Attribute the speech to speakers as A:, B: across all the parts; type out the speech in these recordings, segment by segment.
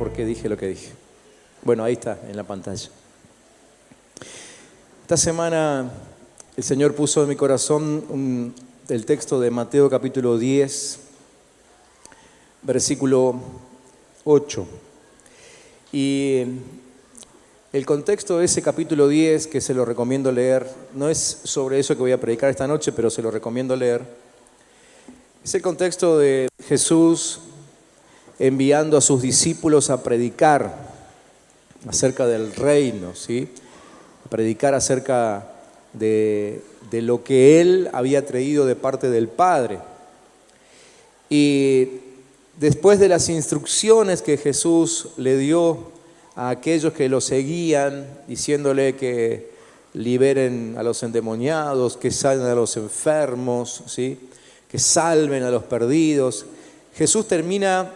A: por qué dije lo que dije. Bueno, ahí está, en la pantalla. Esta semana el Señor puso en mi corazón el texto de Mateo capítulo 10, versículo 8. Y el contexto de ese capítulo 10, que se lo recomiendo leer, no es sobre eso que voy a predicar esta noche, pero se lo recomiendo leer. Es el contexto de Jesús enviando a sus discípulos a predicar acerca del reino, ¿sí? A predicar acerca de lo que Él había traído de parte del Padre. Y después de las instrucciones que Jesús le dio a aquellos que lo seguían, diciéndole que liberen a los endemoniados, que salven a los enfermos, ¿sí? Que salven a los perdidos, Jesús termina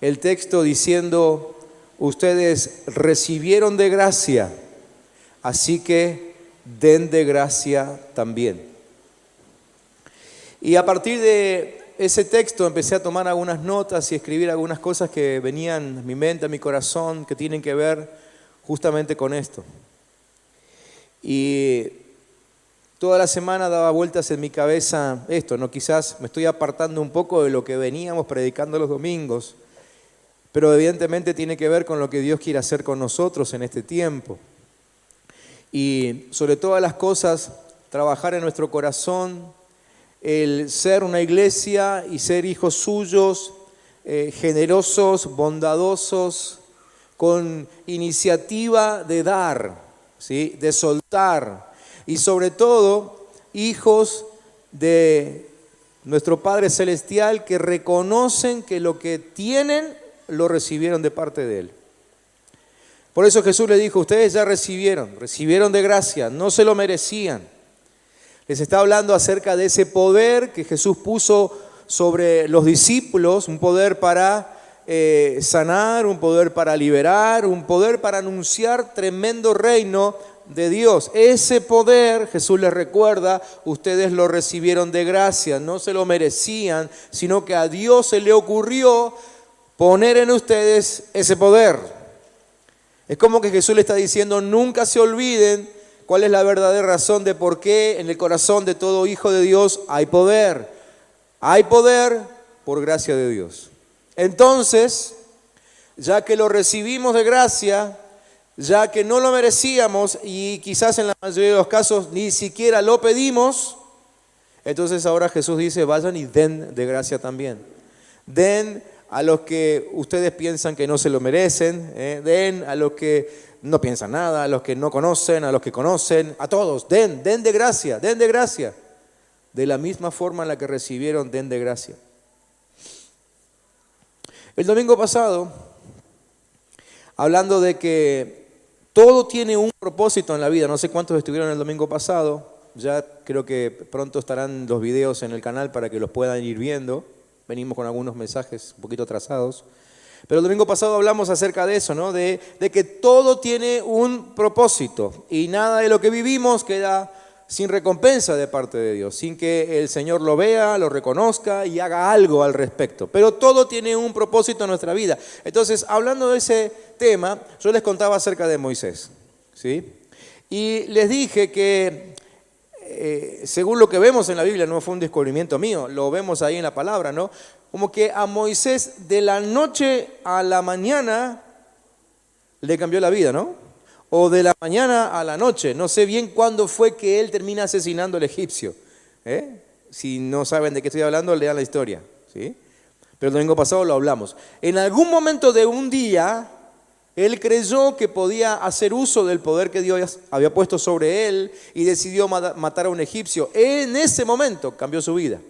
A: el texto diciendo: ustedes recibieron de gracia, así que den de gracia también. Y a partir de ese texto empecé a tomar algunas notas y escribir algunas cosas que venían a mi mente, a mi corazón, que tienen que ver justamente con esto. Y toda la semana daba vueltas en mi cabeza esto, ¿no? Quizás me estoy apartando un poco de lo que veníamos predicando los domingos, pero evidentemente tiene que ver con lo que Dios quiere hacer con nosotros en este tiempo. Y sobre todas las cosas, trabajar en nuestro corazón, el ser una iglesia y ser hijos suyos, generosos, bondadosos, con iniciativa de dar, ¿sí? De soltar, y sobre todo hijos de nuestro Padre Celestial que reconocen que lo que tienen lo recibieron de parte de Él. Por eso Jesús le dijo: ustedes ya recibieron de gracia, no se lo merecían. Les está hablando acerca de ese poder que Jesús puso sobre los discípulos, un poder para sanar, un poder para liberar, un poder para anunciar tremendo reino de Dios. Ese poder, Jesús les recuerda, ustedes lo recibieron de gracia, no se lo merecían, sino que a Dios se le ocurrió poner en ustedes ese poder. Es como que Jesús le está diciendo: nunca se olviden cuál es la verdadera razón de por qué en el corazón de todo hijo de Dios hay poder. Hay poder por gracia de Dios. Entonces, ya que lo recibimos de gracia, ya que no lo merecíamos y quizás en la mayoría de los casos ni siquiera lo pedimos, entonces ahora Jesús dice: vayan y den de gracia también. Den a los que ustedes piensan que no se lo merecen, den a los que no piensan nada, a los que no conocen, a los que conocen, a todos, den de gracia, den de gracia. De la misma forma en la que recibieron, den de gracia. El domingo pasado, hablando de que todo tiene un propósito en la vida, no sé cuántos estuvieron el domingo pasado, ya creo que pronto estarán los videos en el canal para que los puedan ir viendo. Venimos con algunos mensajes un poquito atrasados. Pero el domingo pasado hablamos acerca de eso, ¿no? De que todo tiene un propósito y nada de lo que vivimos queda sin recompensa de parte de Dios, sin que el Señor lo vea, lo reconozca y haga algo al respecto. Pero todo tiene un propósito en nuestra vida. Entonces, hablando de ese tema, yo les contaba acerca de Moisés, ¿sí? Y les dije que según lo que vemos en la Biblia, no fue un descubrimiento mío, lo vemos ahí en la palabra, ¿no? Como que a Moisés de la noche a la mañana le cambió la vida, ¿no? O de la mañana a la noche, no sé bien cuándo fue que él termina asesinando al egipcio. Si no saben de qué estoy hablando, lean la historia, ¿sí? Pero el domingo pasado lo hablamos. En algún momento de un día, él creyó que podía hacer uso del poder que Dios había puesto sobre él y decidió matar a un egipcio. En ese momento cambió su vida.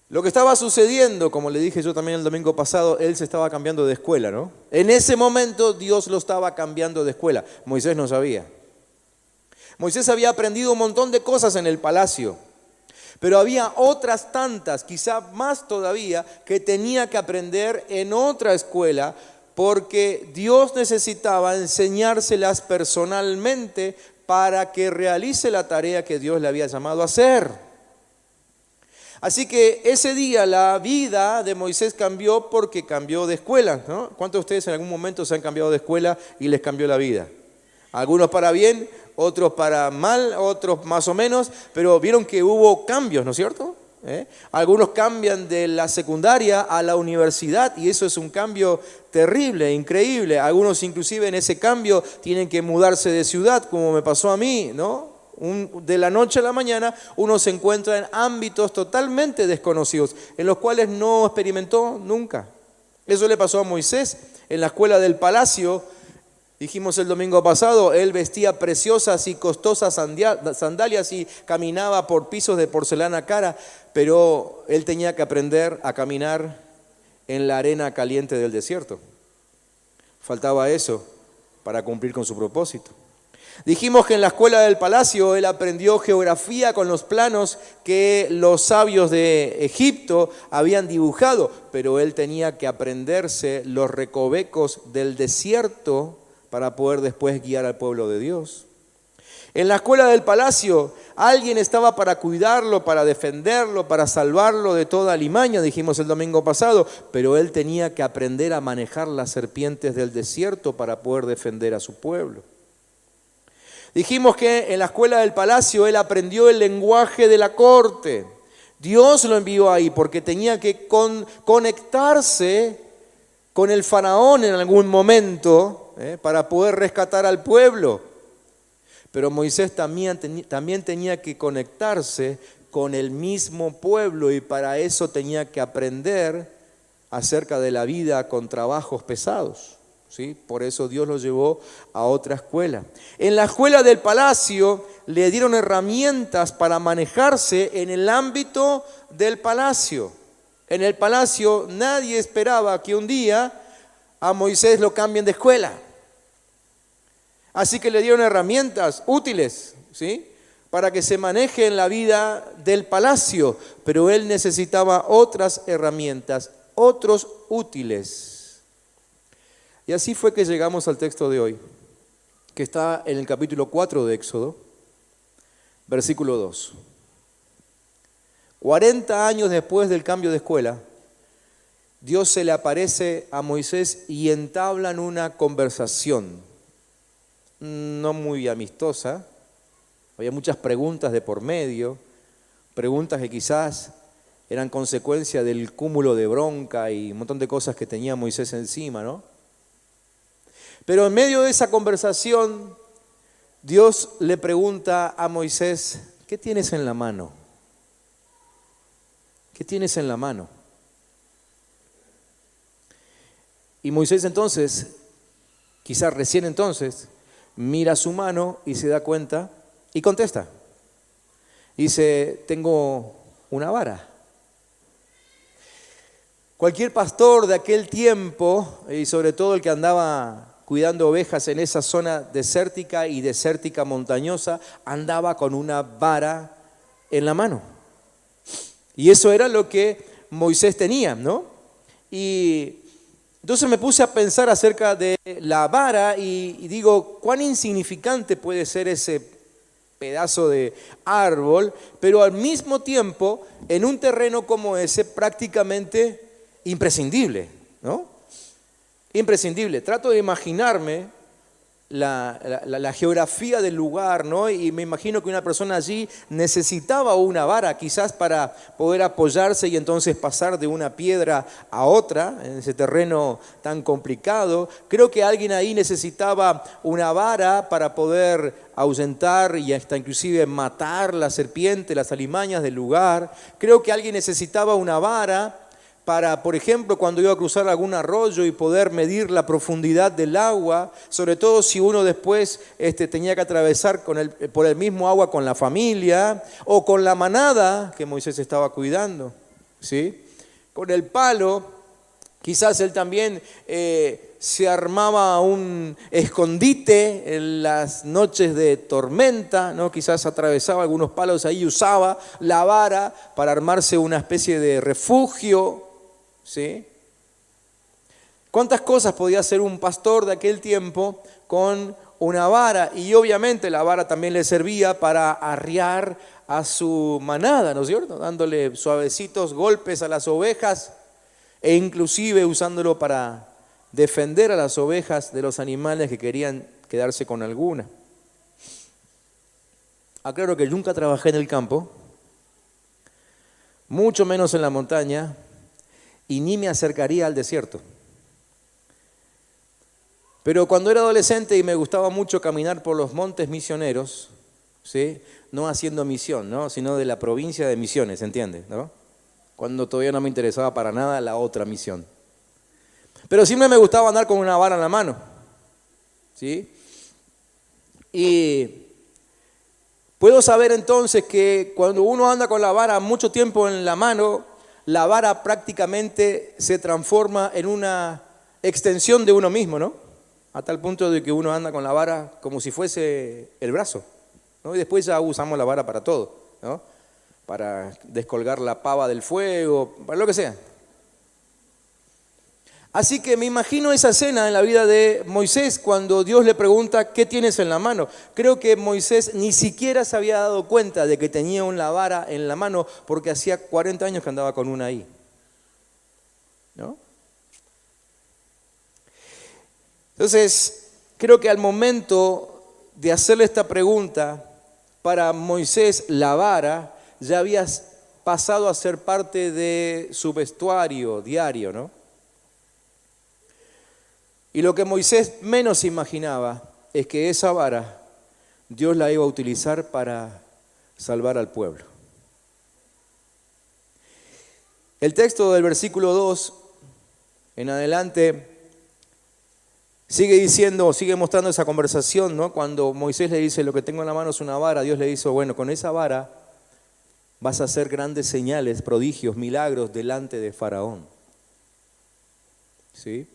A: Lo que estaba sucediendo, como le dije yo también el domingo pasado, él se estaba cambiando de escuela, ¿no? En ese momento Dios lo estaba cambiando de escuela. Moisés no sabía. Moisés había aprendido un montón de cosas en el palacio, pero había otras tantas, quizá más todavía, que tenía que aprender en otra escuela, porque Dios necesitaba enseñárselas personalmente para que realice la tarea que Dios le había llamado a hacer. Así que ese día la vida de Moisés cambió porque cambió de escuela, ¿no? ¿Cuántos de ustedes en algún momento se han cambiado de escuela y les cambió la vida? Algunos para bien, otros para mal, otros más o menos, pero vieron que hubo cambios, ¿no es cierto? Algunos cambian de la secundaria a la universidad y eso es un cambio terrible, increíble. Algunos inclusive en ese cambio tienen que mudarse de ciudad, como me pasó a mí, ¿no? De la noche a la mañana uno se encuentra en ámbitos totalmente desconocidos, en los cuales no experimentó nunca. Eso le pasó a Moisés en la escuela del palacio. Dijimos el domingo pasado, él vestía preciosas y costosas sandalias y caminaba por pisos de porcelana cara, pero él tenía que aprender a caminar en la arena caliente del desierto. Faltaba eso para cumplir con su propósito. Dijimos que en la escuela del palacio él aprendió geografía con los planos que los sabios de Egipto habían dibujado, pero él tenía que aprenderse los recovecos del desierto para poder después guiar al pueblo de Dios. En la escuela del palacio alguien estaba para cuidarlo, para defenderlo, para salvarlo de toda alimaña, dijimos el domingo pasado, pero él tenía que aprender a manejar las serpientes del desierto para poder defender a su pueblo. Dijimos que en la escuela del palacio él aprendió el lenguaje de la corte. Dios lo envió ahí porque tenía que conectarse con el faraón en algún momento para poder rescatar al pueblo. Pero Moisés también tenía que conectarse con el mismo pueblo y para eso tenía que aprender acerca de la vida con trabajos pesados. ¿Sí? Por eso Dios lo llevó a otra escuela. En la escuela del palacio le dieron herramientas para manejarse en el ámbito del palacio. En el palacio nadie esperaba que un día a Moisés lo cambien de escuela. Así que le dieron herramientas útiles, ¿sí? Para que se maneje en la vida del palacio. Pero él necesitaba otras herramientas, otros útiles. Y así fue que llegamos al texto de hoy, que está en el capítulo 4 de Éxodo, versículo 2. 40 años después del cambio de escuela, Dios se le aparece a Moisés y entablan una conversación, no muy amistosa. Había muchas preguntas de por medio, preguntas que quizás eran consecuencia del cúmulo de bronca y un montón de cosas que tenía Moisés encima, ¿no? Pero en medio de esa conversación, Dios le pregunta a Moisés, ¿qué tienes en la mano? ¿Qué tienes en la mano? Y Moisés entonces, quizás recién entonces, mira su mano y se da cuenta y contesta. Dice, tengo una vara. Cualquier pastor de aquel tiempo, y sobre todo el que andaba cuidando ovejas en esa zona desértica y desértica montañosa, andaba con una vara en la mano. Y eso era lo que Moisés tenía, ¿no? Y entonces me puse a pensar acerca de la vara y digo, cuán insignificante puede ser ese pedazo de árbol, pero al mismo tiempo, en un terreno como ese, prácticamente imprescindible, ¿no? Imprescindible. Trato de imaginarme la geografía del lugar, ¿no? Y me imagino que una persona allí necesitaba una vara, quizás para poder apoyarse y entonces pasar de una piedra a otra, en ese terreno tan complicado. Creo que alguien ahí necesitaba una vara para poder ahuyentar y hasta inclusive matar la serpiente, las alimañas del lugar. Creo que alguien necesitaba una vara para, por ejemplo, cuando iba a cruzar algún arroyo y poder medir la profundidad del agua, sobre todo si uno después tenía que atravesar por el mismo agua con la familia o con la manada que Moisés estaba cuidando, ¿sí? Con el palo, quizás él también se armaba un escondite en las noches de tormenta, ¿no? Quizás atravesaba algunos palos ahí y usaba la vara para armarse una especie de refugio, ¿sí? ¿Cuántas cosas podía hacer un pastor de aquel tiempo con una vara y obviamente la vara también le servía para arriar a su manada, ¿no es cierto? Dándole suavecitos golpes a las ovejas e inclusive usándolo para defender a las ovejas de los animales que querían quedarse con alguna. Aclaro que nunca trabajé en el campo, mucho menos en la montaña, y ni me acercaría al desierto. Pero cuando era adolescente y me gustaba mucho caminar por los montes misioneros, ¿sí? No haciendo misión, ¿no? Sino de la provincia de Misiones, ¿entiendes? ¿No? Cuando todavía no me interesaba para nada la otra misión. Pero siempre me gustaba andar con una vara en la mano, ¿sí? Y puedo saber entonces que cuando uno anda con la vara mucho tiempo en la mano, la vara prácticamente se transforma en una extensión de uno mismo, ¿no? A tal punto de que uno anda con la vara como si fuese el brazo, ¿no? Y después ya usamos la vara para todo, ¿no? Para descolgar la pava del fuego, para lo que sea. Así que me imagino esa escena en la vida de Moisés cuando Dios le pregunta, ¿qué tienes en la mano? Creo que Moisés ni siquiera se había dado cuenta de que tenía una vara en la mano porque hacía 40 años que andaba con una ahí, ¿no? Entonces, creo que al momento de hacerle esta pregunta, para Moisés la vara ya había pasado a ser parte de su vestuario diario, ¿no? Y lo que Moisés menos imaginaba es que esa vara Dios la iba a utilizar para salvar al pueblo. El texto del versículo 2 en adelante sigue diciendo, sigue mostrando esa conversación, ¿no? Cuando Moisés le dice, lo que tengo en la mano es una vara, Dios le dice, bueno, con esa vara vas a hacer grandes señales, prodigios, milagros delante de Faraón. ¿Sí?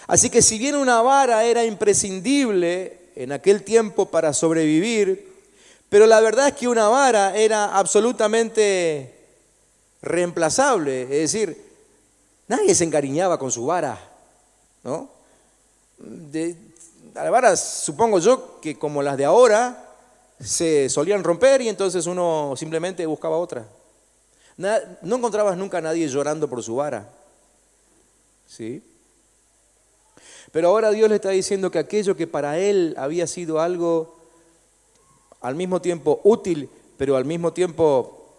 A: Así que si bien una vara era imprescindible en aquel tiempo para sobrevivir, pero la verdad es que una vara era absolutamente reemplazable. Es decir, nadie se encariñaba con su vara, ¿no? Las varas, supongo yo, que como las de ahora, se solían romper y entonces uno simplemente buscaba otra. No encontrabas nunca a nadie llorando por su vara, ¿sí? Pero ahora Dios le está diciendo que aquello que para él había sido algo al mismo tiempo útil, pero al mismo tiempo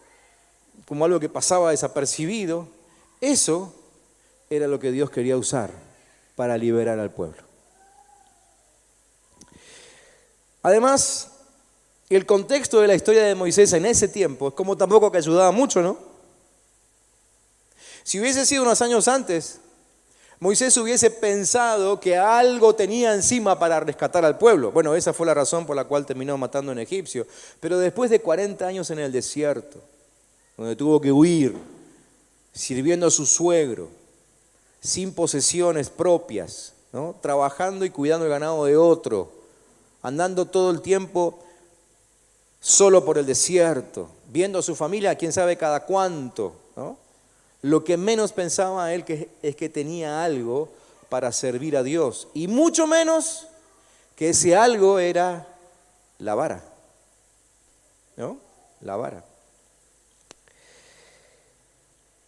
A: como algo que pasaba desapercibido, eso era lo que Dios quería usar para liberar al pueblo. Además, el contexto de la historia de Moisés en ese tiempo es como tampoco que ayudaba mucho, ¿no? Si hubiese sido unos años antes, Moisés hubiese pensado que algo tenía encima para rescatar al pueblo. Bueno, esa fue la razón por la cual terminó matando a un egipcio. Pero después de 40 años en el desierto, donde tuvo que huir, sirviendo a su suegro, sin posesiones propias, ¿no? Trabajando y cuidando el ganado de otro, andando todo el tiempo solo por el desierto, viendo a su familia, quién sabe cada cuánto, ¿no? Lo que menos pensaba él es que tenía algo para servir a Dios. Y mucho menos que ese algo era la vara, ¿no? La vara.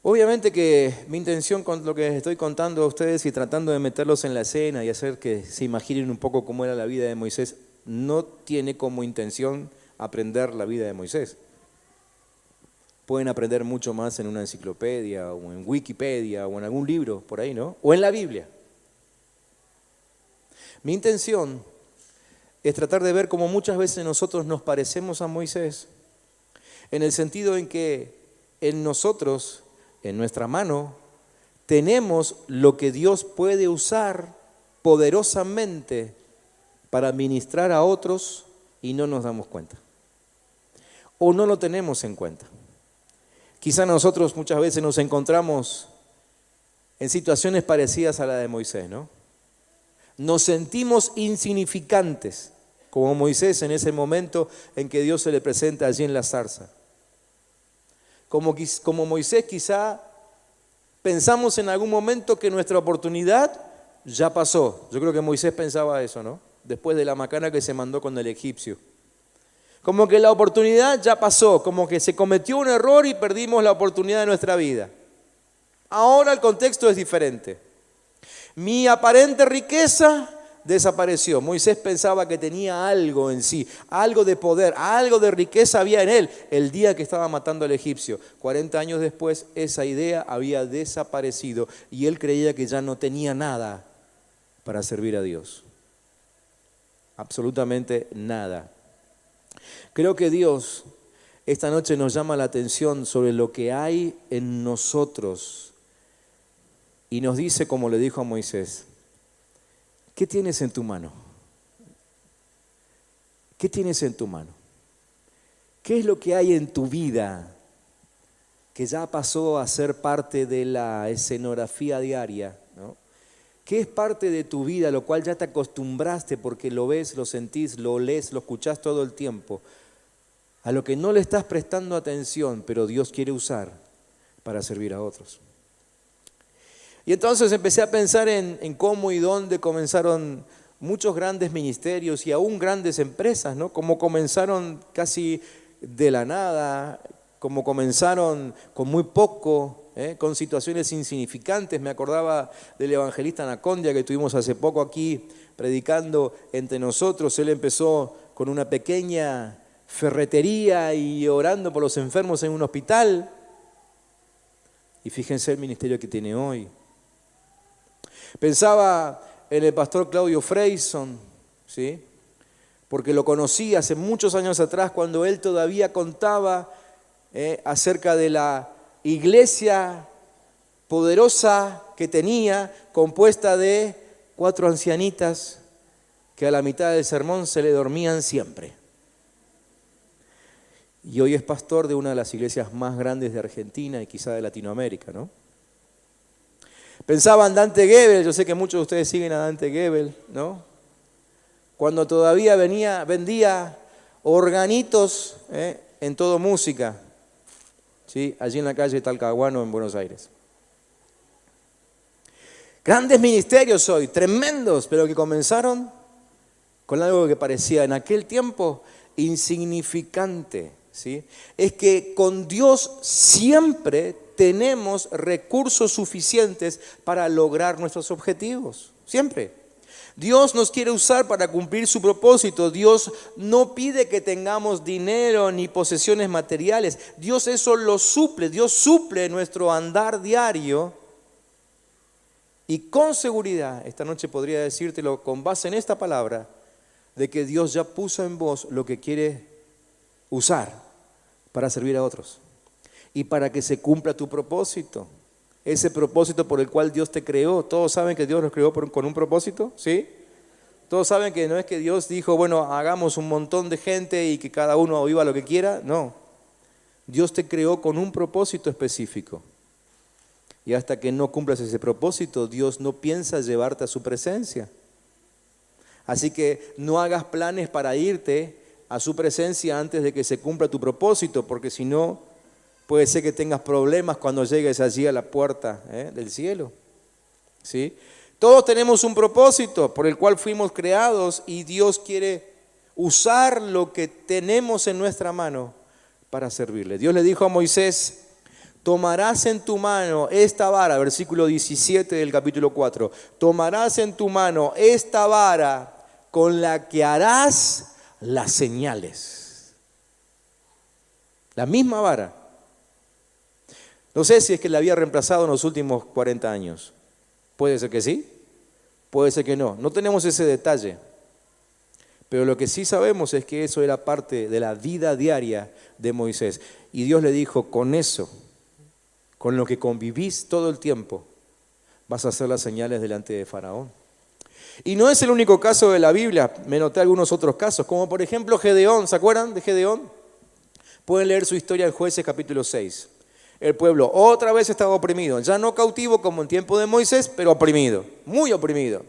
A: Obviamente que mi intención con lo que les estoy contando a ustedes y tratando de meterlos en la escena y hacer que se imaginen un poco cómo era la vida de Moisés, no tiene como intención aprender la vida de Moisés. Pueden aprender mucho más en una enciclopedia o en Wikipedia o en algún libro por ahí, ¿no? O en la Biblia. Mi intención es tratar de ver cómo muchas veces nosotros nos parecemos a Moisés, en el sentido en que en nosotros, en nuestra mano, tenemos lo que Dios puede usar poderosamente para ministrar a otros y no nos damos cuenta. O no lo tenemos en cuenta. Quizá nosotros muchas veces nos encontramos en situaciones parecidas a la de Moisés, ¿no? Nos sentimos insignificantes, como Moisés en ese momento en que Dios se le presenta allí en la zarza. Como Moisés quizá pensamos en algún momento que nuestra oportunidad ya pasó. Yo creo que Moisés pensaba eso, ¿no? después de la macana que se mandó con el egipcio. Como que la oportunidad ya pasó, como que se cometió un error y perdimos la oportunidad de nuestra vida. Ahora el contexto es diferente. Mi aparente riqueza desapareció. Moisés pensaba que tenía algo en sí, algo de poder, algo de riqueza había en él el día que estaba matando al egipcio. 40 años después esa idea había desaparecido y él creía que ya no tenía nada para servir a Dios. Absolutamente nada. Creo que Dios esta noche nos llama la atención sobre lo que hay en nosotros y nos dice, como le dijo a Moisés, ¿qué tienes en tu mano? ¿Qué tienes en tu mano? ¿Qué es lo que hay en tu vida que ya pasó a ser parte de la escenografía diaria, ¿no? ¿Qué es parte de tu vida, lo cual ya te acostumbraste porque lo ves, lo sentís, lo lees, lo escuchás todo el tiempo? A lo que no le estás prestando atención, pero Dios quiere usar para servir a otros. Y entonces empecé a pensar en cómo y dónde comenzaron muchos grandes ministerios y aún grandes empresas, ¿no? Cómo comenzaron casi de la nada, cómo comenzaron con muy poco, con situaciones insignificantes. Me acordaba del evangelista Anacondia que tuvimos hace poco aquí predicando entre nosotros. Él empezó con una pequeña ferretería y orando por los enfermos en un hospital. Y fíjense el ministerio que tiene hoy. Pensaba en el pastor Claudio Freyson, ¿sí? Porque lo conocí hace muchos años atrás cuando él todavía contaba acerca de la iglesia poderosa que tenía, compuesta de 4 ancianitas que a la mitad del sermón se le dormían siempre. Y hoy es pastor de una de las iglesias más grandes de Argentina y quizá de Latinoamérica, ¿no? Pensaba en Dante Gebel, yo sé que muchos de ustedes siguen a Dante Gebel, ¿no? Cuando todavía vendía organitos en Todo Música, ¿sí? Allí en la calle Talcahuano en Buenos Aires. Grandes ministerios hoy, tremendos, pero que comenzaron con algo que parecía en aquel tiempo insignificante, ¿sí? Es que con Dios siempre tenemos recursos suficientes para lograr nuestros objetivos, siempre. Dios nos quiere usar para cumplir su propósito. Dios no pide que tengamos dinero ni posesiones materiales. Dios eso lo suple. Dios suple nuestro andar diario. Y con seguridad, esta noche podría decírtelo con base en esta palabra, de que Dios ya puso en vos lo que quiere usar para servir a otros. Y para que se cumpla tu propósito. Ese propósito por el cual Dios te creó. ¿Todos saben que Dios nos creó con un propósito? ¿Sí? ¿Todos saben que no es que Dios dijo, bueno, hagamos un montón de gente y que cada uno viva lo que quiera? No. Dios te creó con un propósito específico. Y hasta que no cumplas ese propósito, Dios no piensa llevarte a su presencia. Así que no hagas planes para irte a su presencia antes de que se cumpla tu propósito, porque si no, puede ser que tengas problemas cuando llegues allí a la puerta del cielo. ¿Sí? Todos tenemos un propósito por el cual fuimos creados y Dios quiere usar lo que tenemos en nuestra mano para servirle. Dios le dijo a Moisés, tomarás en tu mano esta vara, versículo 17 del capítulo 4, tomarás en tu mano esta vara con la que harás las señales. La misma vara. No sé si es que la había reemplazado en los últimos 40 años. Puede ser que sí, puede ser que no. No tenemos ese detalle. Pero lo que sí sabemos es que eso era parte de la vida diaria de Moisés. Y Dios le dijo, con eso, con lo que convivís todo el tiempo, vas a hacer las señales delante de Faraón. Y no es el único caso de la Biblia. Me noté algunos otros casos, como por ejemplo Gedeón. ¿Se acuerdan de Gedeón? Pueden leer su historia en Jueces capítulo 6. El pueblo otra vez estaba oprimido, ya no cautivo como en tiempo de Moisés, pero oprimido, muy oprimido.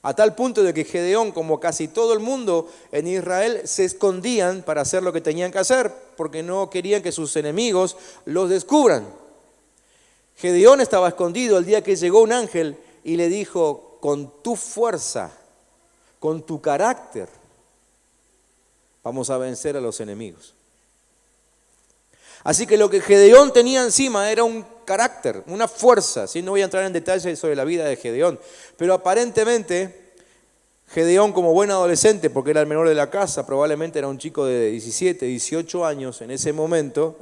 A: A tal punto de que Gedeón, como casi todo el mundo en Israel, se escondían para hacer lo que tenían que hacer, porque no querían que sus enemigos los descubran. Gedeón estaba escondido el día que llegó un ángel y le dijo, con tu fuerza, con tu carácter, vamos a vencer a los enemigos. Así que lo que Gedeón tenía encima era un carácter, una fuerza. ¿Sí? No voy a entrar en detalles sobre la vida de Gedeón, pero aparentemente Gedeón, como buen adolescente, porque era el menor de la casa, probablemente era un chico de 17, 18 años en ese momento,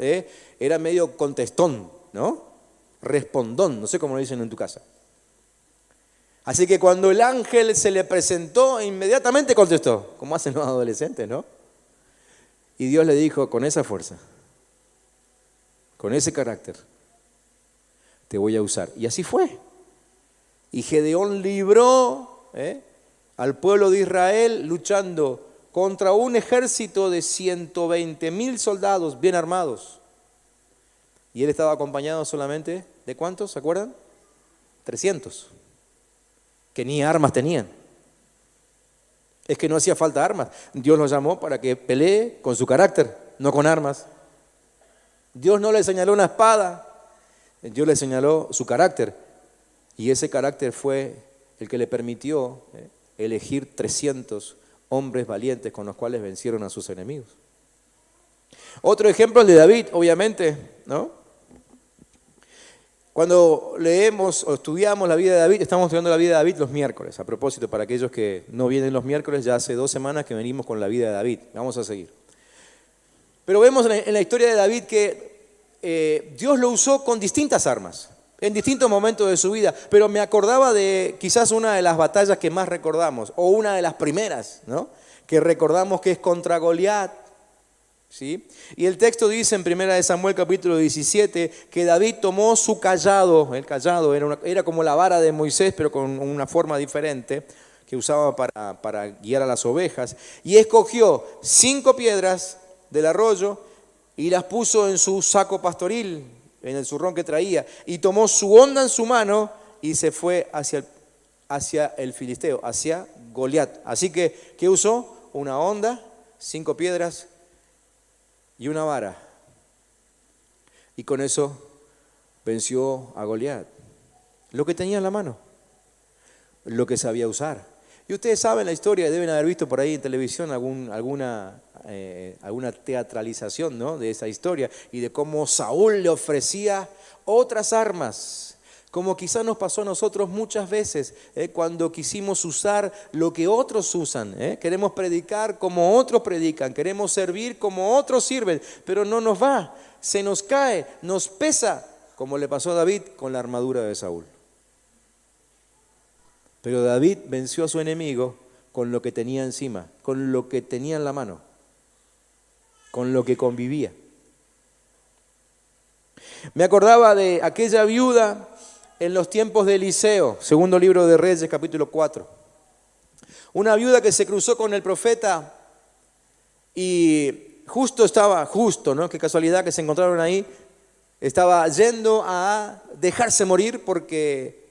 A: era medio contestón, ¿no? Respondón, no sé cómo lo dicen en tu casa. Así que cuando el ángel se le presentó, inmediatamente contestó, como hacen los adolescentes, ¿no? Y Dios le dijo, con esa fuerza, con ese carácter, te voy a usar. Y así fue. Y Gedeón libró al pueblo de Israel luchando contra un ejército de 120,000 soldados bien armados. Y él estaba acompañado solamente de ¿cuántos? ¿Se acuerdan? 300. Que ni armas tenían. Es que no hacía falta armas. Dios los llamó para que pelee con su carácter, no con armas. Dios no le señaló una espada, Dios le señaló su carácter. Y ese carácter fue el que le permitió elegir 300 hombres valientes con los cuales vencieron a sus enemigos. Otro ejemplo es el de David, obviamente, ¿no? Cuando leemos o estudiamos la vida de David, estamos estudiando la vida de David los miércoles. A propósito, para aquellos que no vienen los miércoles, ya hace 2 semanas que venimos con la vida de David. Vamos a seguir. Pero vemos en la historia de David que Dios lo usó con distintas armas, en distintos momentos de su vida. Pero me acordaba de quizás una de las batallas que más recordamos, o una de las primeras, ¿no? Que recordamos, que es contra Goliat. ¿Sí? Y el texto dice en 1 Samuel capítulo 17 que David tomó su cayado, el cayado era como la vara de Moisés, pero con una forma diferente, que usaba para guiar a las ovejas, y escogió 5 piedras del arroyo y las puso en su saco pastoril, en el zurrón que traía, y tomó su honda en su mano y se fue hacia el filisteo, hacia Goliat. Así que, ¿qué usó? Una honda, 5 piedras y una vara. Y con eso venció a Goliat. Lo que tenía en la mano, lo que sabía usar. Y ustedes saben la historia, deben haber visto por ahí en televisión alguna teatralización, ¿no? De esa historia y de cómo Saúl le ofrecía otras armas. Como quizás nos pasó a nosotros muchas veces, cuando quisimos usar lo que otros usan. Queremos predicar como otros predican, queremos servir como otros sirven, pero no nos va, se nos cae, nos pesa, como le pasó a David con la armadura de Saúl. Pero David venció a su enemigo con lo que tenía encima, con lo que tenía en la mano, con lo que convivía. Me acordaba de aquella viuda en los tiempos de Eliseo, segundo libro de Reyes, capítulo 4. Una viuda que se cruzó con el profeta y justo, ¿no? Qué casualidad que se encontraron ahí. Estaba yendo a dejarse morir porque,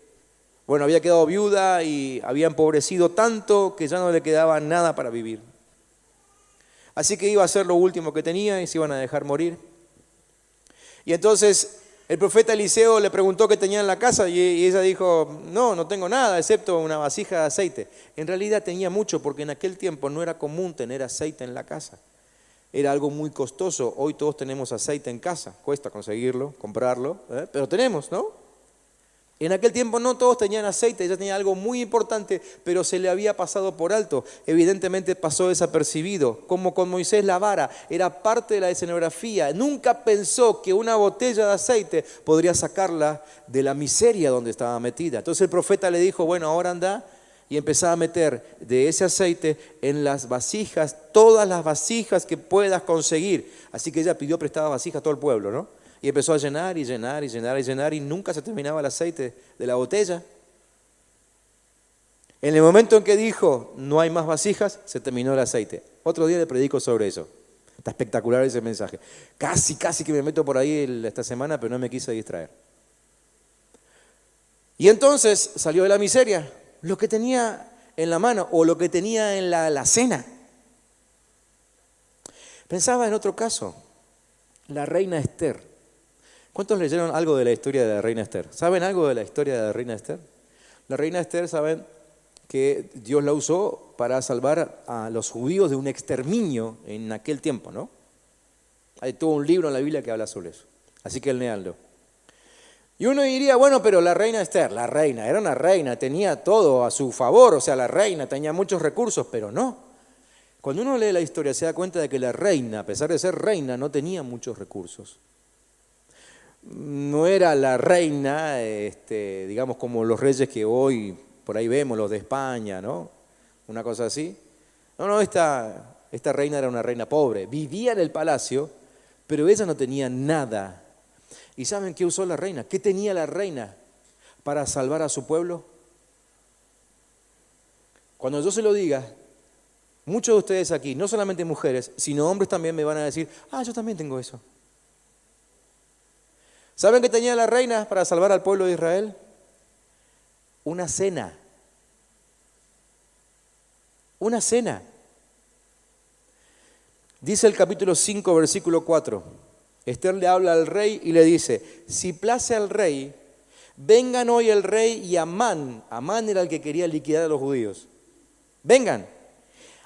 A: bueno, había quedado viuda y había empobrecido tanto que ya no le quedaba nada para vivir. Así que iba a hacer lo último que tenía y se iban a dejar morir. Y entonces el profeta Eliseo le preguntó qué tenía en la casa y ella dijo, no tengo nada excepto una vasija de aceite. En realidad tenía mucho porque en aquel tiempo no era común tener aceite en la casa. Era algo muy costoso. Hoy todos tenemos aceite en casa. Cuesta conseguirlo, comprarlo, pero tenemos, ¿no? En aquel tiempo no todos tenían aceite, ella tenía algo muy importante, pero se le había pasado por alto. Evidentemente pasó desapercibido, como con Moisés la vara, era parte de la escenografía. Nunca pensó que una botella de aceite podría sacarla de la miseria donde estaba metida. Entonces el profeta le dijo, bueno, ahora anda y empezá a meter de ese aceite en las vasijas, todas las vasijas que puedas conseguir. Así que ella pidió prestada vasijas a todo el pueblo, ¿no? Y empezó a llenar y llenar y llenar y llenar y nunca se terminaba el aceite de la botella. En el momento en que dijo, no hay más vasijas, se terminó el aceite. Otro día le predico sobre eso. Está espectacular ese mensaje. Casi que me meto por ahí esta semana, pero no me quise distraer. Y entonces salió de la miseria lo que tenía en la mano o lo que tenía en la alacena. Pensaba en otro caso, la reina Esther. ¿Cuántos leyeron algo de la historia de la reina Esther? ¿Saben algo de la historia de la reina Esther? La reina Esther, saben que Dios la usó para salvar a los judíos de un exterminio en aquel tiempo, ¿no? Hay todo un libro en la Biblia que habla sobre eso. Así que léanlo. Y uno diría, bueno, pero la reina Esther, la reina, era una reina, tenía todo a su favor, o sea, la reina tenía muchos recursos, pero no. Cuando uno lee la historia se da cuenta de que la reina, a pesar de ser reina, no tenía muchos recursos. No era la reina, digamos, como los reyes que hoy por ahí vemos, los de España, ¿no? Una cosa así. No, esta reina era una reina pobre, vivía en el palacio, pero ella no tenía nada. ¿Y saben qué usó la reina? ¿Qué tenía la reina para salvar a su pueblo? Cuando yo se lo diga, muchos de ustedes aquí, no solamente mujeres, sino hombres también me van a decir, yo también tengo eso. ¿Saben qué tenía la reina para salvar al pueblo de Israel? Una cena. Una cena. Dice el capítulo 5, versículo 4. Esther le habla al rey y le dice, si place al rey, vengan hoy el rey y Amán. Amán era el que quería liquidar a los judíos. Vengan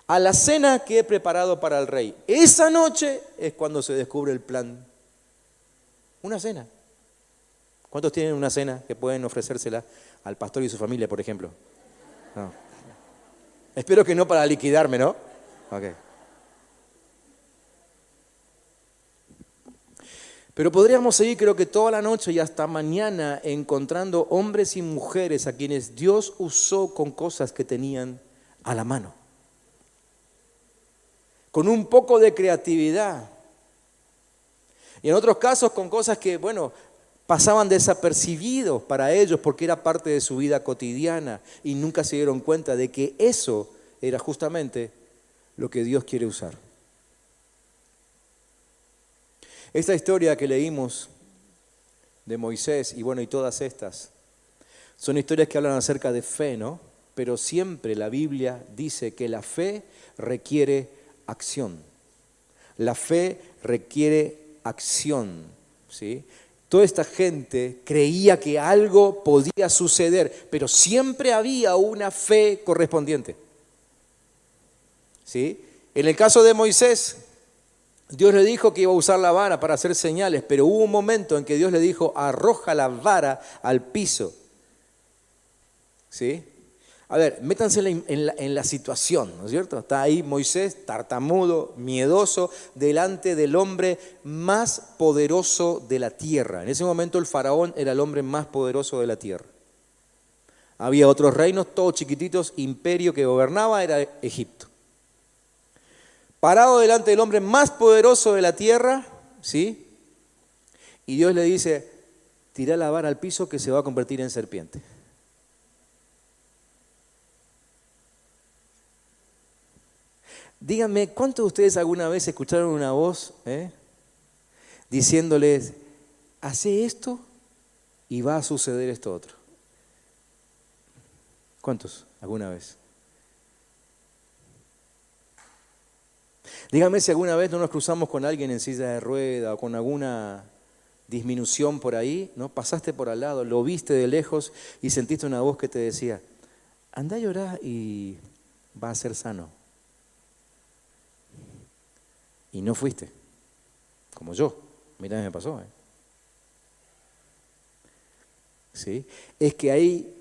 A: a la cena que he preparado para el rey. Esa noche es cuando se descubre el plan. Una cena. ¿Cuántos tienen una cena que pueden ofrecérsela al pastor y su familia, por ejemplo? No. Espero que no para liquidarme, ¿no? Ok. Pero podríamos seguir, creo que toda la noche y hasta mañana, encontrando hombres y mujeres a quienes Dios usó con cosas que tenían a la mano. Con un poco de creatividad. Y en otros casos con cosas que, pasaban desapercibidos para ellos porque era parte de su vida cotidiana y nunca se dieron cuenta de que eso era justamente lo que Dios quiere usar. Esta historia que leímos de Moisés y todas estas son historias que hablan acerca de fe, ¿no? Pero siempre la Biblia dice que la fe requiere acción. La fe requiere acción, ¿sí? Toda esta gente creía que algo podía suceder, pero siempre había una fe correspondiente, ¿sí? En el caso de Moisés, Dios le dijo que iba a usar la vara para hacer señales, pero hubo un momento en que Dios le dijo, arroja la vara al piso. ¿Sí? A ver, métanse en la situación, ¿no es cierto? Está ahí Moisés, tartamudo, miedoso, delante del hombre más poderoso de la tierra. En ese momento el faraón era el hombre más poderoso de la tierra. Había otros reinos, todos chiquititos, imperio que gobernaba era Egipto. Parado delante del hombre más poderoso de la tierra, ¿sí? Y Dios le dice, tira la vara al piso que se va a convertir en serpiente. Díganme, ¿cuántos de ustedes alguna vez escucharon una voz diciéndoles, hace esto y va a suceder esto otro? ¿Cuántos alguna vez? Dígame si alguna vez no nos cruzamos con alguien en silla de rueda o con alguna disminución por ahí, ¿no? Pasaste por al lado, lo viste de lejos y sentiste una voz que te decía, anda a llorar y va a ser sano. Y no fuiste, como yo. Mirá, me pasó. ¿Sí? Es que hay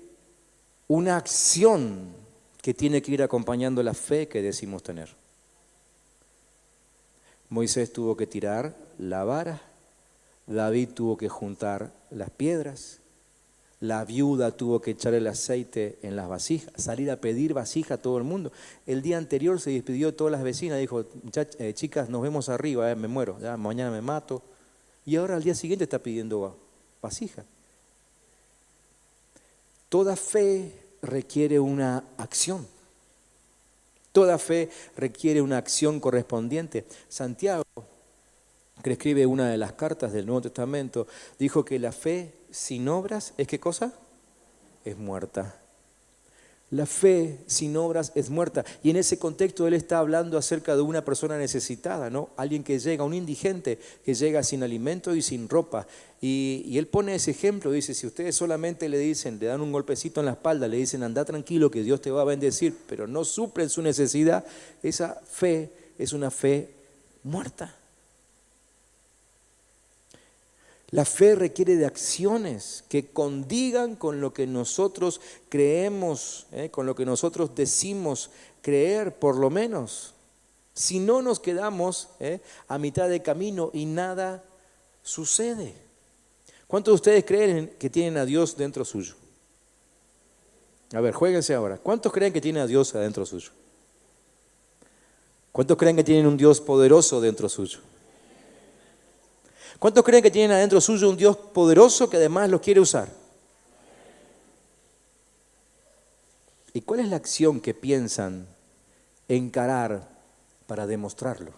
A: una acción que tiene que ir acompañando la fe que decimos tener. Moisés tuvo que tirar la vara, David tuvo que juntar las piedras, la viuda tuvo que echar el aceite en las vasijas, salir a pedir vasija a todo el mundo. El día anterior se despidió de todas las vecinas, dijo, chicas, nos vemos arriba, me muero, ya mañana me mato. Y ahora al día siguiente está pidiendo vasija. Toda fe requiere una acción. Toda fe requiere una acción correspondiente. Santiago, que escribe una de las cartas del Nuevo Testamento, dijo que la fe sin obras, ¿es qué cosa? Es muerta. La fe sin obras es muerta. Y en ese contexto él está hablando acerca de una persona necesitada, ¿no? Alguien que llega, un indigente que llega sin alimento y sin ropa. Y él pone ese ejemplo, dice, si ustedes solamente le dicen, le dan un golpecito en la espalda, le dicen, anda tranquilo que Dios te va a bendecir, pero no suplen su necesidad, esa fe es una fe muerta. La fe requiere de acciones que condigan con lo que nosotros creemos, con lo que nosotros decimos creer, por lo menos. Si no nos quedamos a mitad de camino y nada sucede. ¿Cuántos de ustedes creen que tienen a Dios dentro suyo? A ver, juéguense ahora. ¿Cuántos creen que tienen a Dios adentro suyo? ¿Cuántos creen que tienen un Dios poderoso dentro suyo? ¿Cuántos creen que tienen adentro suyo un Dios poderoso que además los quiere usar? ¿Y cuál es la acción que piensan encarar para demostrarlo?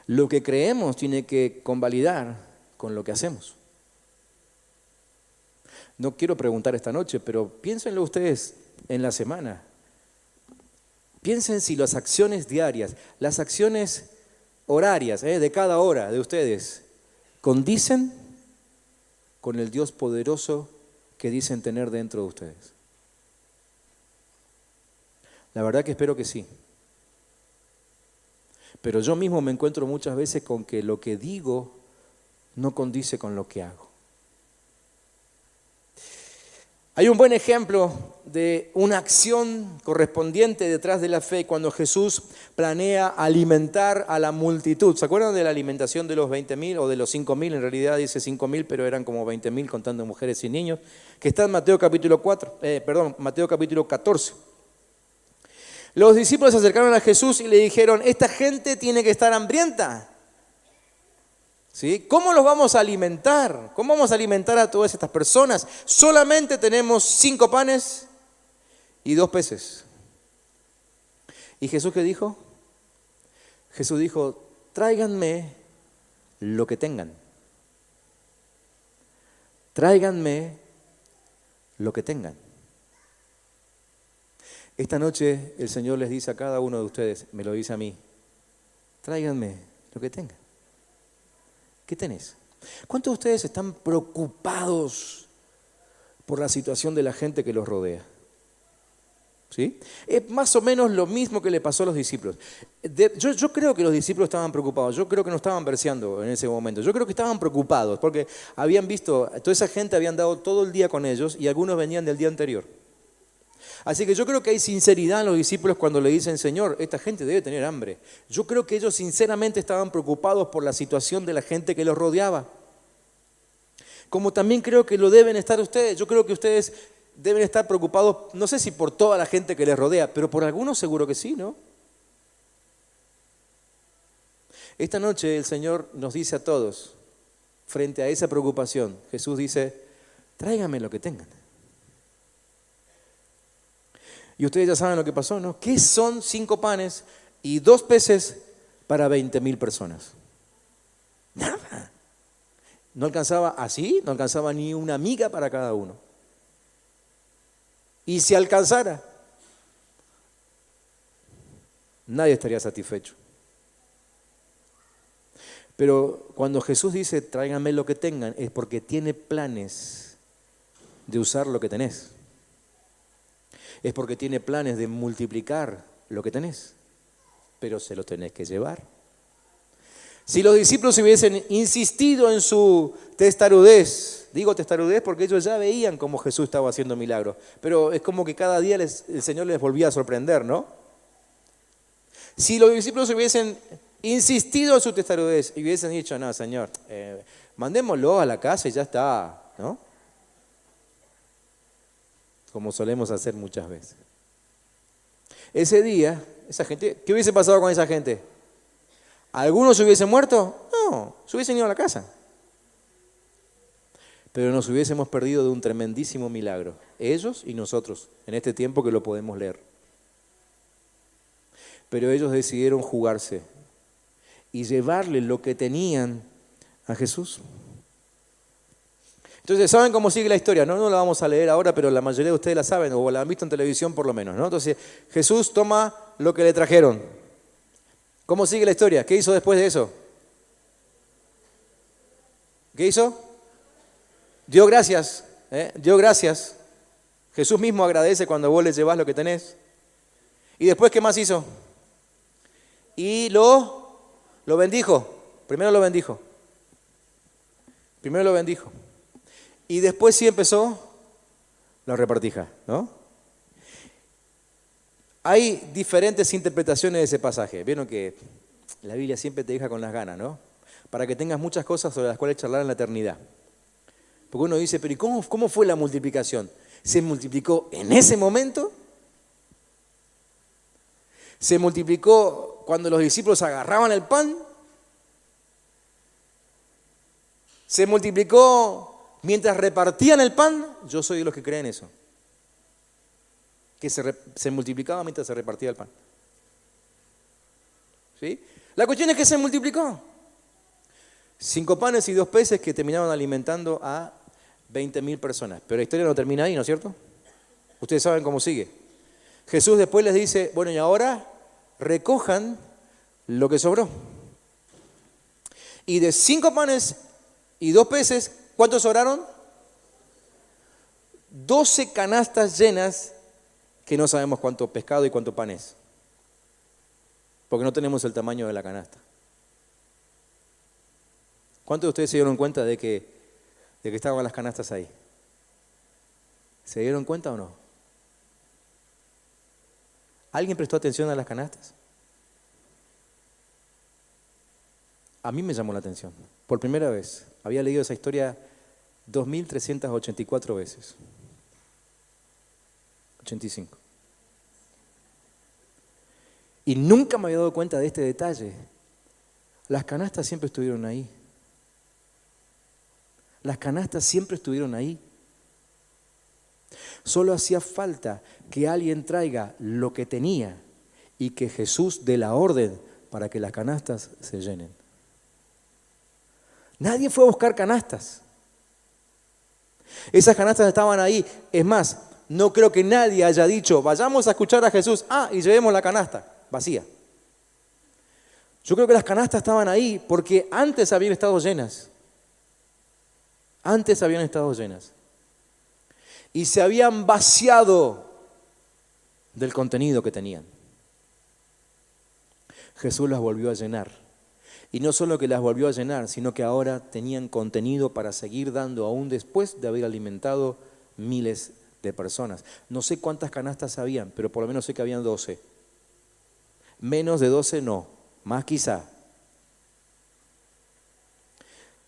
A: Lo que creemos tiene que convalidar con lo que hacemos. No quiero preguntar esta noche, pero piénsenlo ustedes en la semana. Piensen si las acciones diarias, las acciones horarias de cada hora de ustedes, condicen con el Dios poderoso que dicen tener dentro de ustedes. La verdad que espero que sí. Pero yo mismo me encuentro muchas veces con que lo que digo no condice con lo que hago. Hay un buen ejemplo de una acción correspondiente detrás de la fe cuando Jesús planea alimentar a la multitud. ¿Se acuerdan de la alimentación de los 20.000 o de los 5.000? En realidad dice 5.000, pero eran como 20.000 contando mujeres y niños, que está en Mateo capítulo 14. Los discípulos se acercaron a Jesús y le dijeron, esta gente tiene que estar hambrienta. ¿Sí? ¿Cómo los vamos a alimentar? ¿Cómo vamos a alimentar a todas estas personas? Solamente tenemos 5 panes y 2 peces. ¿Y Jesús qué dijo? Jesús dijo, tráiganme lo que tengan. Tráiganme lo que tengan. Esta noche el Señor les dice a cada uno de ustedes, me lo dice a mí, tráiganme lo que tengan. ¿Qué tenés? ¿Cuántos de ustedes están preocupados por la situación de la gente que los rodea? ¿Sí? Es más o menos lo mismo que le pasó a los discípulos. Yo creo que los discípulos estaban preocupados, yo creo que no estaban verseando en ese momento, yo creo que estaban preocupados porque habían visto, toda esa gente habían dado todo el día con ellos y algunos venían del día anterior. Así que yo creo que hay sinceridad en los discípulos cuando le dicen, Señor, esta gente debe tener hambre. Yo creo que ellos sinceramente estaban preocupados por la situación de la gente que los rodeaba. Como también creo que lo deben estar ustedes. Yo creo que ustedes deben estar preocupados, no sé si por toda la gente que les rodea, pero por algunos seguro que sí, ¿no? Esta noche el Señor nos dice a todos, frente a esa preocupación, Jesús dice, tráigame lo que tengan. Y ustedes ya saben lo que pasó, ¿no? ¿Qué son 5 panes y 2 peces para 20.000 personas? Nada. No alcanzaba así, no alcanzaba ni una miga para cada uno. Y si alcanzara, nadie estaría satisfecho. Pero cuando Jesús dice, tráiganme lo que tengan, es porque tiene planes de usar lo que tenés. Es porque tiene planes de multiplicar lo que tenés, pero se lo tenés que llevar. Si los discípulos hubiesen insistido en su testarudez, digo testarudez porque ellos ya veían cómo Jesús estaba haciendo milagros, pero es como que cada día el Señor les volvía a sorprender, ¿no? Si los discípulos hubiesen insistido en su testarudez y hubiesen dicho, no, Señor, mandémoslo a la casa y ya está, ¿no? Como solemos hacer muchas veces. Ese día, esa gente, ¿qué hubiese pasado con esa gente? ¿Algunos se hubiesen muerto? No, se hubiesen ido a la casa. Pero nos hubiésemos perdido de un tremendísimo milagro, ellos y nosotros, en este tiempo que lo podemos leer. Pero ellos decidieron jugarse y llevarle lo que tenían a Jesús. Entonces, ¿saben cómo sigue la historia? No la vamos a leer ahora, pero la mayoría de ustedes la saben, o la han visto en televisión por lo menos, ¿no? Entonces, Jesús toma lo que le trajeron. ¿Cómo sigue la historia? ¿Qué hizo después de eso? ¿Qué hizo? Dio gracias, dio gracias. Jesús mismo agradece cuando vos le llevás lo que tenés. ¿Y después qué más hizo? Y lo bendijo. Primero lo bendijo. Primero lo bendijo. Y después sí empezó la repartija, ¿no? Hay diferentes interpretaciones de ese pasaje. Vieron que la Biblia siempre te deja con las ganas, ¿no? Para que tengas muchas cosas sobre las cuales charlar en la eternidad. Porque uno dice, pero ¿y cómo fue la multiplicación? ¿Se multiplicó en ese momento? ¿Se multiplicó cuando los discípulos agarraban el pan? ¿Se multiplicó mientras repartían el pan? Yo soy de los que creen eso. Que se multiplicaba mientras se repartía el pan. ¿Sí? La cuestión es que se multiplicó. 5 panes y 2 peces que terminaron alimentando a 20.000 personas. Pero la historia no termina ahí, ¿no es cierto? Ustedes saben cómo sigue. Jesús después les dice, bueno, y ahora recojan lo que sobró. Y de 5 panes y 2 peces, ¿cuántos sobraron? 12 canastas llenas, que no sabemos cuánto pescado y cuánto pan es. Porque no tenemos el tamaño de la canasta. ¿Cuántos de ustedes se dieron cuenta de que estaban las canastas ahí? ¿Se dieron cuenta o no? ¿Alguien prestó atención a las canastas? A mí me llamó la atención. Por primera vez. Había leído esa historia 2.384 veces. 85. Y nunca me había dado cuenta de este detalle. Las canastas siempre estuvieron ahí. Las canastas siempre estuvieron ahí. Solo hacía falta que alguien traiga lo que tenía y que Jesús dé la orden para que las canastas se llenen. Nadie fue a buscar canastas. Esas canastas estaban ahí. Es más, no creo que nadie haya dicho, vayamos a escuchar a Jesús, y llevemos la canasta vacía. Yo creo que las canastas estaban ahí porque antes habían estado llenas. Antes habían estado llenas. Y se habían vaciado del contenido que tenían. Jesús las volvió a llenar. Y no solo que las volvió a llenar, sino que ahora tenían contenido para seguir dando aún después de haber alimentado miles de personas. No sé cuántas canastas habían, pero por lo menos sé que habían 12. Menos de 12 no, más quizá.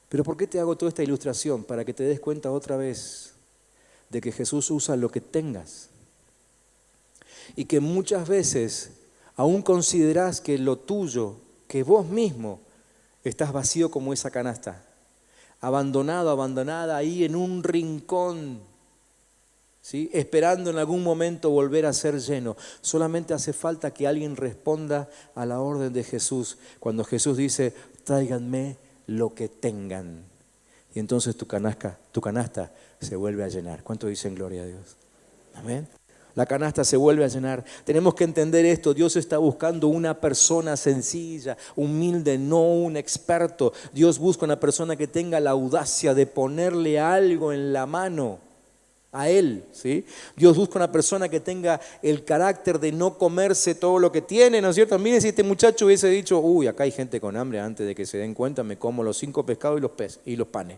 A: Pero ¿por qué te hago toda esta ilustración? Para que te des cuenta otra vez de que Jesús usa lo que tengas. Y que muchas veces aún considerás que lo tuyo, que vos mismo, estás vacío como esa canasta. Abandonado, abandonada ahí en un rincón, ¿sí? Esperando en algún momento volver a ser lleno. Solamente hace falta que alguien responda a la orden de Jesús. Cuando Jesús dice, tráiganme lo que tengan. Y entonces tu canasta se vuelve a llenar. ¿Cuántos dicen gloria a Dios? Amén. La canasta se vuelve a llenar. Tenemos que entender esto. Dios está buscando una persona sencilla, humilde, no un experto. Dios busca una persona que tenga la audacia de ponerle algo en la mano a Él, ¿sí? Dios busca una persona que tenga el carácter de no comerse todo lo que tiene, ¿no es cierto? Miren, si este muchacho hubiese dicho, acá hay gente con hambre, antes de que se den cuenta me como los 5 pescados y los peces y los panes.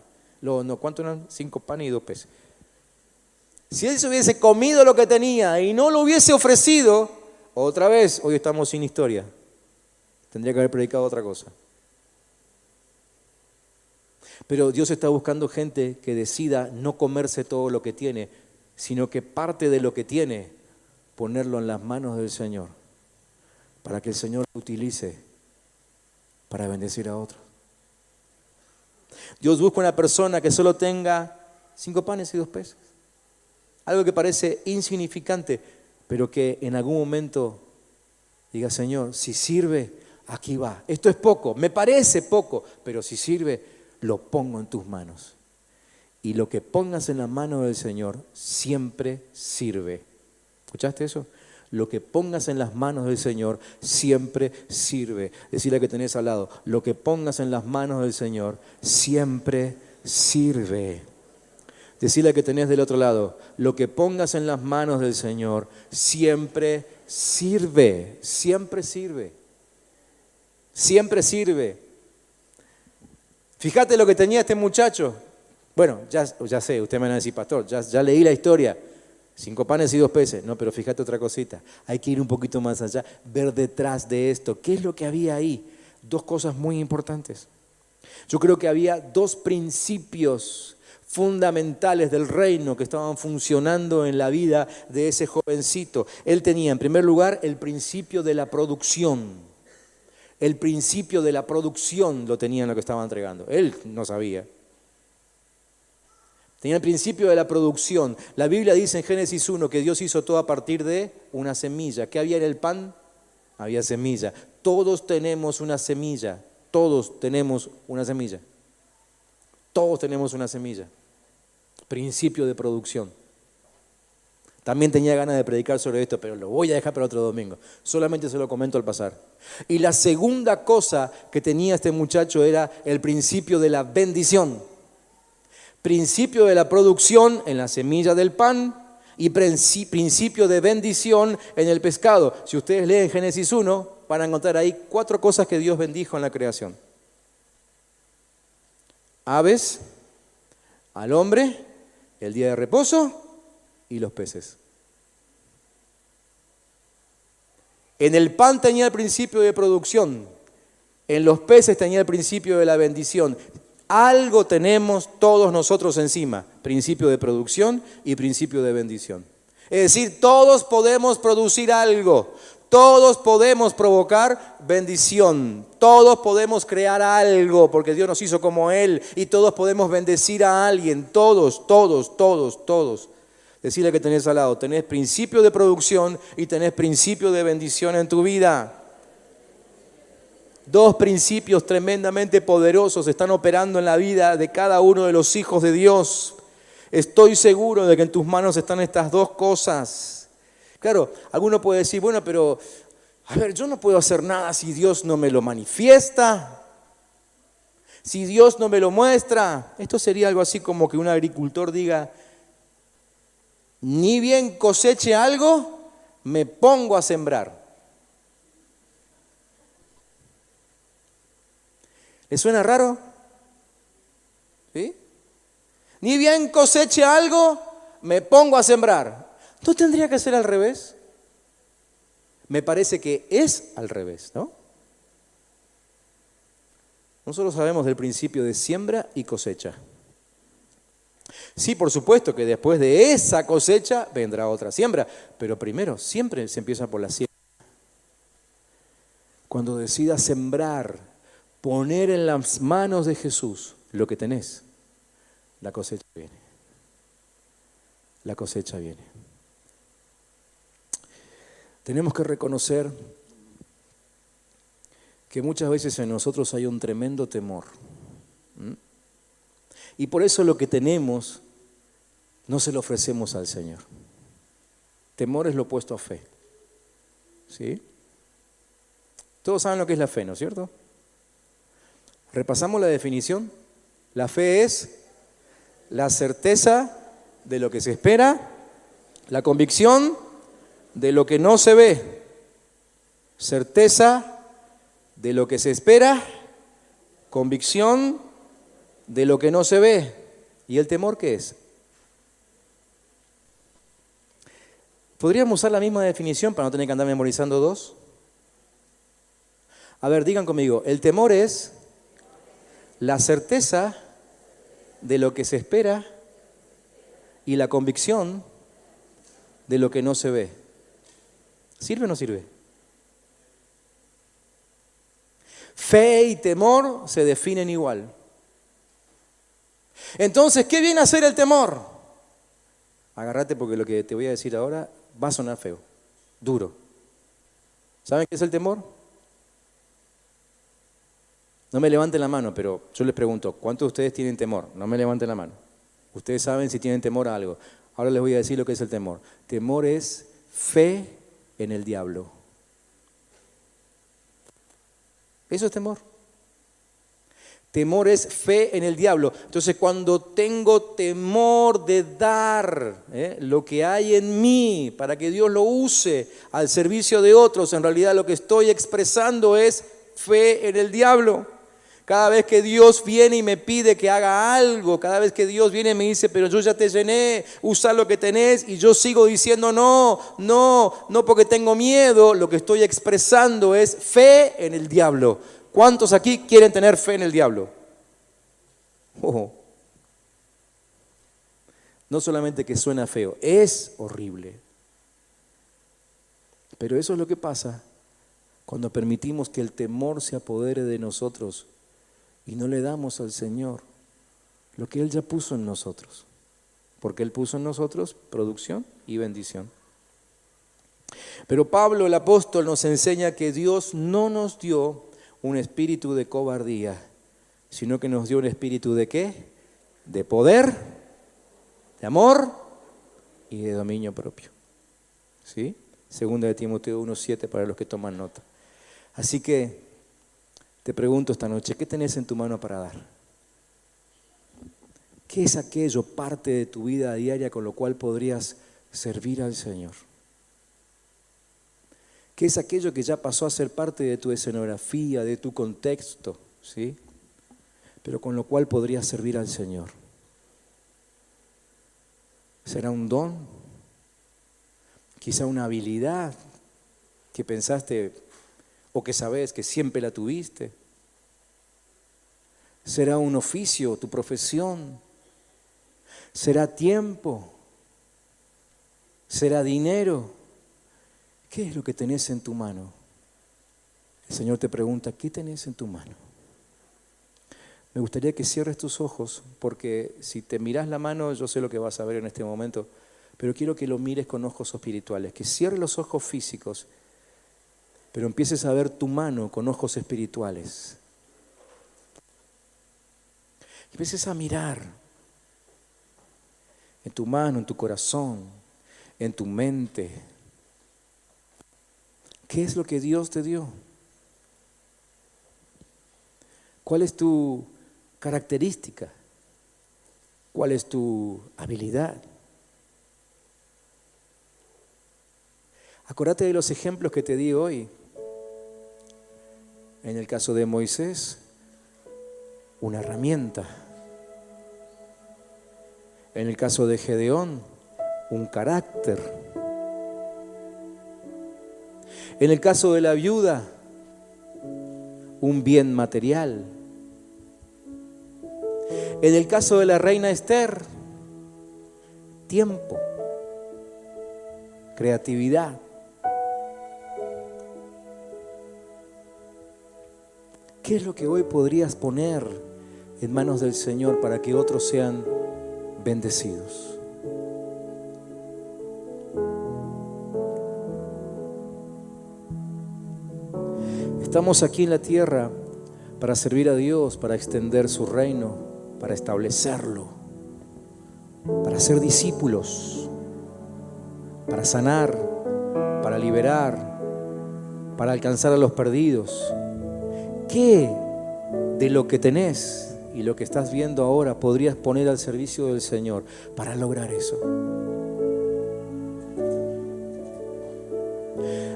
A: ¿Cuánto eran? 5 panes y 2 peces. Si él se hubiese comido lo que tenía y no lo hubiese ofrecido, otra vez, hoy estamos sin historia. Tendría que haber predicado otra cosa. Pero Dios está buscando gente que decida no comerse todo lo que tiene, sino que parte de lo que tiene, ponerlo en las manos del Señor, para que el Señor lo utilice para bendecir a otros. Dios busca una persona que solo tenga 5 panes y 2 peces. Algo que parece insignificante, pero que en algún momento diga, Señor, si sirve, aquí va. Esto es poco, me parece poco, pero si sirve, lo pongo en tus manos. Y lo que pongas en la mano del Señor siempre sirve. ¿Escuchaste eso? Lo que pongas en las manos del Señor siempre sirve. Decirle que tenés al lado, lo que pongas en las manos del Señor siempre sirve. Decirle que tenés del otro lado, lo que pongas en las manos del Señor siempre sirve. Siempre sirve. Siempre sirve. Fíjate lo que tenía este muchacho. Bueno, ya sé, usted me va a decir, pastor, ya leí la historia. 5 panes y 2 peces. No, pero fíjate otra cosita. Hay que ir un poquito más allá, ver detrás de esto. ¿Qué es lo que había ahí? 2 cosas muy importantes. Yo creo que había 2 principios fundamentales del reino que estaban funcionando en la vida de ese jovencito. Él tenía, en primer lugar, el principio de la producción. El principio de la producción lo tenía en lo que estaba entregando. Él no sabía. Tenía el principio de la producción. La Biblia dice en Génesis 1 que Dios hizo todo a partir de una semilla. ¿Qué había en el pan? Había semilla. Todos tenemos una semilla. Todos tenemos una semilla. Todos tenemos una semilla. Principio de producción. También tenía ganas de predicar sobre esto, pero lo voy a dejar para otro domingo. Solamente se lo comento al pasar. Y la segunda cosa que tenía este muchacho era el principio de la bendición. Principio de la producción en la semilla del pan y principio de bendición en el pescado. Si ustedes leen Génesis 1, van a encontrar ahí 4 cosas que Dios bendijo en la creación. Aves, al hombre, el día de reposo y los peces. En el pan tenía el principio de producción, en los peces tenía el principio de la bendición. Algo tenemos todos nosotros encima, principio de producción y principio de bendición. Es decir, todos podemos producir algo, todos podemos provocar bendición, todos podemos crear algo porque Dios nos hizo como Él y todos podemos bendecir a alguien, todos. Decirle que tenés al lado, tenés principio de producción y tenés principio de bendición en tu vida. 2 principios tremendamente poderosos están operando en la vida de cada uno de los hijos de Dios. Estoy seguro de que en tus manos están estas 2 cosas. Claro, alguno puede decir, bueno, pero, a ver, yo no puedo hacer nada si Dios no me lo manifiesta, si Dios no me lo muestra. Esto sería algo así como que un agricultor diga, ni bien coseche algo, me pongo a sembrar. ¿Le suena raro? ¿Sí? Ni bien coseche algo, me pongo a sembrar. ¿No tendría que ser al revés? Me parece que es al revés, ¿no? Nosotros sabemos del principio de siembra y cosecha. Sí, por supuesto que después de esa cosecha vendrá otra siembra, pero primero siempre se empieza por la siembra. Cuando decidas sembrar, poner en las manos de Jesús lo que tenés, la cosecha viene. La cosecha viene. Tenemos que reconocer que muchas veces en nosotros hay un tremendo temor. Y por eso lo que tenemos no se lo ofrecemos al Señor. Temor es lo opuesto a fe. ¿Sí? Todos saben lo que es la fe, ¿no es cierto? Repasamos la definición. La fe es la certeza de lo que se espera, la convicción de lo que no se ve, certeza de lo que se espera, convicción de lo que no se ve. ¿Y el temor qué es? ¿Podríamos usar la misma definición para no tener que andar memorizando 2? A ver, digan conmigo, el temor es la certeza de lo que se espera y la convicción de lo que no se ve. ¿Sirve o no sirve? Fe y temor se definen igual. Entonces, ¿qué viene a ser el temor? Agárrate porque lo que te voy a decir ahora va a sonar feo, duro. ¿Saben qué es el temor? No me levanten la mano, pero yo les pregunto, ¿cuántos de ustedes tienen temor? No me levanten la mano. Ustedes saben si tienen temor a algo. Ahora les voy a decir lo que es el temor. Temor es fe en el diablo. Eso es temor. Temor es fe en el diablo. Entonces, cuando tengo temor de dar lo que hay en mí para que Dios lo use al servicio de otros, en realidad lo que estoy expresando es fe en el diablo. Cada vez que Dios viene y me pide que haga algo, cada vez que Dios viene y me dice, pero yo ya te llené, usa lo que tenés, y yo sigo diciendo no porque tengo miedo, lo que estoy expresando es fe en el diablo. ¿Cuántos aquí quieren tener fe en el diablo? Oh. No solamente que suena feo, es horrible. Pero eso es lo que pasa cuando permitimos que el temor se apodere de nosotros y no le damos al Señor lo que Él ya puso en nosotros. Porque Él puso en nosotros producción y bendición. Pero Pablo, el apóstol, nos enseña que Dios no nos dio un espíritu de cobardía, sino que nos dio un espíritu ¿de qué? De poder, de amor y de dominio propio. ¿Sí? Segunda de Timoteo 1:7 para los que toman nota. Así que te pregunto esta noche, ¿qué tenés en tu mano para dar? ¿Qué es aquello, parte de tu vida diaria, con lo cual podrías servir al Señor? ¿Qué es aquello que ya pasó a ser parte de tu escenografía, de tu contexto, ¿sí? Pero con lo cual podrías servir al Señor? ¿Será un don? Quizá una habilidad que pensaste o que sabes que siempre la tuviste. ¿Será un oficio, tu profesión? ¿Será tiempo? ¿Será dinero? ¿Qué es lo que tenés en tu mano? El Señor te pregunta, ¿qué tenés en tu mano? Me gustaría que cierres tus ojos, porque si te mirás la mano, yo sé lo que vas a ver en este momento, pero quiero que lo mires con ojos espirituales, que cierres los ojos físicos, pero empieces a ver tu mano con ojos espirituales. Y empieces a mirar en tu mano, en tu corazón, en tu mente. ¿Qué es lo que Dios te dio? ¿Cuál es tu característica? ¿Cuál es tu habilidad? Acordate de los ejemplos que te di hoy. En el caso de Moisés, una herramienta. En el caso de Gedeón, un carácter. En el caso de la viuda, un bien material. En el caso de la reina Esther, tiempo, creatividad. ¿Qué es lo que hoy podrías poner en manos del Señor para que otros sean bendecidos? Estamos aquí en la tierra para servir a Dios, para extender su reino, para establecerlo, para ser discípulos, para sanar, para liberar, para alcanzar a los perdidos. ¿Qué de lo que tenés y lo que estás viendo ahora podrías poner al servicio del Señor para lograr eso?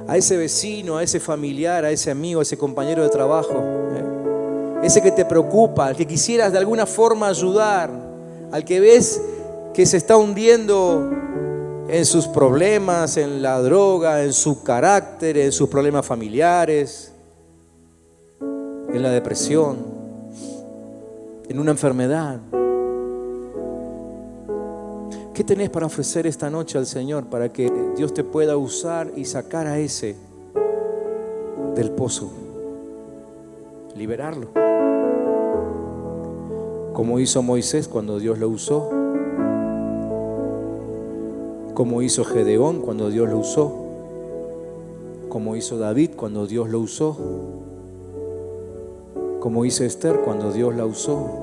A: A ese vecino, a ese familiar, a ese amigo, a ese compañero de trabajo, ese que te preocupa, al que quisieras de alguna forma ayudar, al que ves que se está hundiendo en sus problemas, en la droga, en su carácter, en sus problemas familiares, en la depresión, en una enfermedad. ¿Qué tenés para ofrecer esta noche al Señor para que Dios te pueda usar y sacar a ese del pozo? Liberarlo. Como hizo Moisés cuando Dios lo usó. Como hizo Gedeón cuando Dios lo usó. Como hizo David cuando Dios lo usó. Como hizo Esther cuando Dios la usó.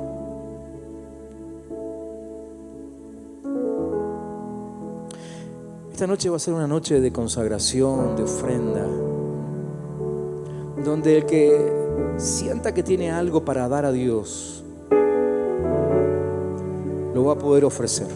A: esta noche va a ser una noche de consagración, de ofrenda, donde el que sienta que tiene algo para dar a Dios, lo va a poder ofrecer.